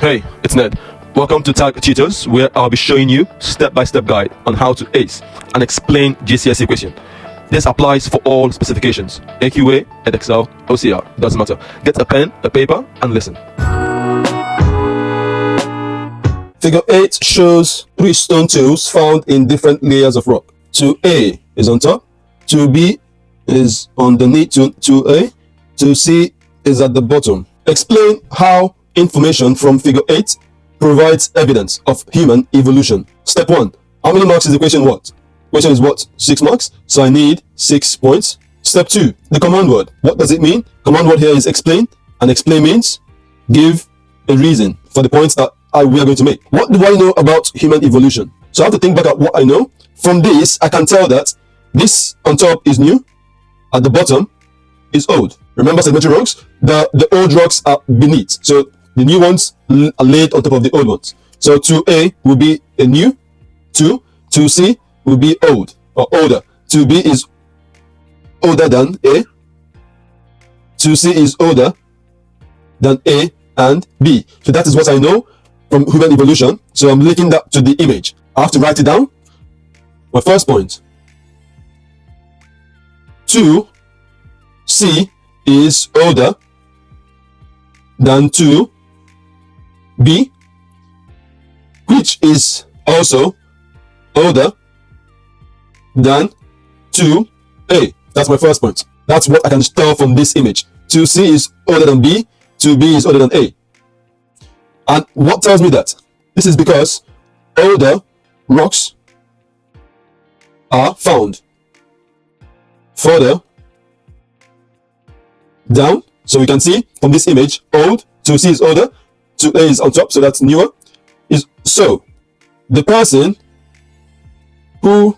Hey, it's Ned. Welcome to TAGTUTORS, where I'll be showing you step-by-step guide on how to ace and explain GCSE question. This applies for all specifications: AQA, Edexcel, OCR, doesn't matter. Get a pen, a paper, and listen. Figure 8 shows 3 stone tools found in different layers of rock. 2A is on top, 2B is underneath 2A, 2C is at the bottom. Explain how information from figure 8 provides evidence of human evolution. Step 1. How many marks is the question what? Question is what? 6 marks. So I need 6 points. Step 2. The command word. What does it mean? Command word here is explain. And explain means give a reason for the points that we are going to make. What do I know about human evolution? So I have to think back at what I know. From this, I can tell that this on top is new. At the bottom is old. Remember sedimentary rocks? The old rocks are beneath. So the new ones are laid on top of the old ones. So 2A will be a new, 2C will be old or older. 2B is older than A. 2C is older than A and B. So that is what I know from human evolution. So I'm linking that to the image. I have to write it down. My first point. 2C is older than 2B, which is also older than 2A. That's my first point. That's what I can tell from this image. 2C is older than B, 2B is older than A. And what tells me that? This is because older rocks are found further down. So we can see from this image, old, 2C is older, 2A is on top, so that's newer. So the person who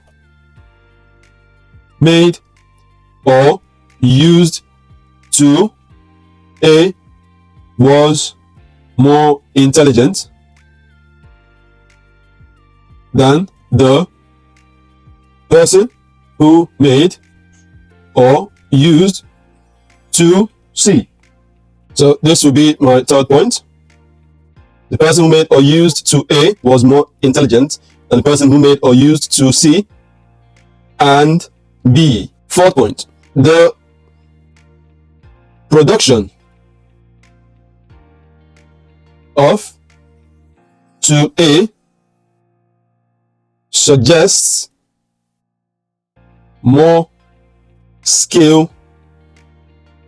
made or used 2A was more intelligent than the person who made or used 2C. So this will be my third point. The person who made or used 2A was more intelligent than the person who made or used 2C and B. Fourth point. The production of 2A suggests more skill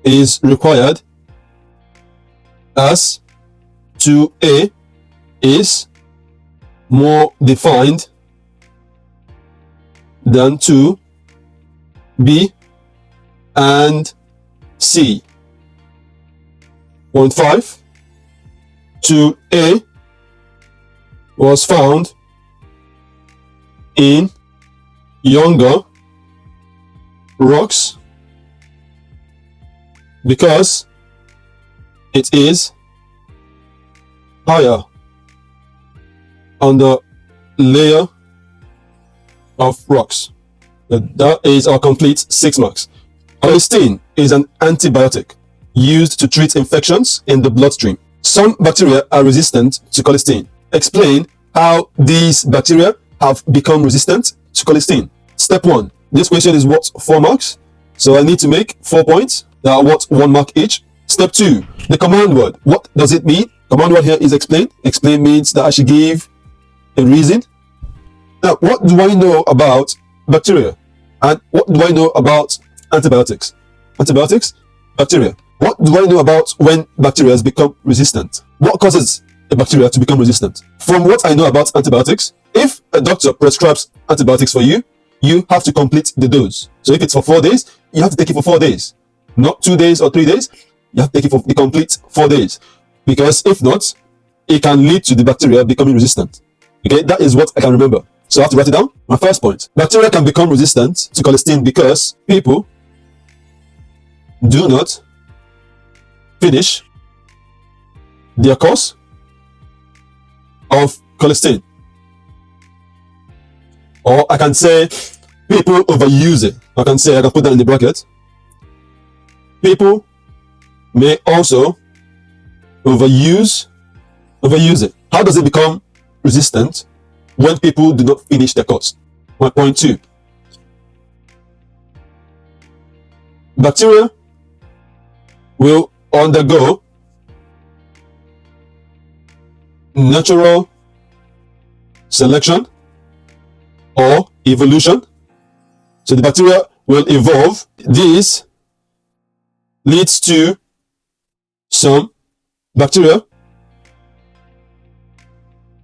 is required as 2A is more defined than 2B and C. Point 5. 2A was found in younger rocks because it is higher on the layer of rocks. That is our complete 6 marks. Colistin is an antibiotic used to treat infections in the bloodstream. Some bacteria are resistant to colistin. Explain how these bacteria have become resistant to colistin. Step 1. This question is what? 4 marks. So I need to make 4 points that are what? 1 mark each. Step 2. The command word. What does it mean? Command word here is explain. Explain means that I should give a reason. Now, what do I know about bacteria? And what do I know about antibiotics? Antibiotics, bacteria. What do I know about when bacteria become resistant? What causes a bacteria to become resistant? From what I know about antibiotics, if a doctor prescribes antibiotics for you, you have to complete the dose. So if it's for 4 days, you have to take it for 4 days. Not 2 days or 3 days. You have to take it for the complete 4 days. Because if not, it can lead to the bacteria becoming resistant. Okay, that is what I can remember. So I have to write it down. My first point. Bacteria can become resistant to colistin because people do not finish their course of colistin. Or I can say people overuse it. I can put that in the bracket. People may also overuse overuse it. How does it become resistant when people do not finish their course? My point 2. Bacteria will undergo natural selection or evolution. So the bacteria will evolve. This leads to some bacteria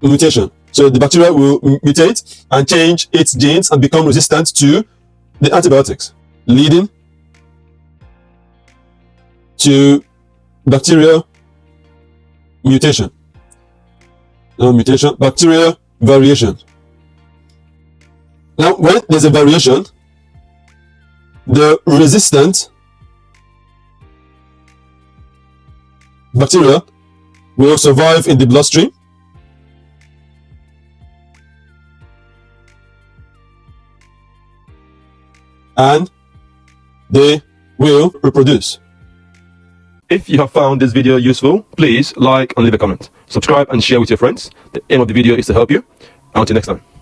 mutation. So the bacteria will mutate and change its genes and become resistant to the antibiotics, leading to bacteria mutation. No mutation, bacteria variation. Now, when there's a variation, the resistant bacteria will survive in the bloodstream and they will reproduce. If you have found this video useful, please like and leave a comment. Subscribe and share with your friends. The aim of the video is to help you. Until next time.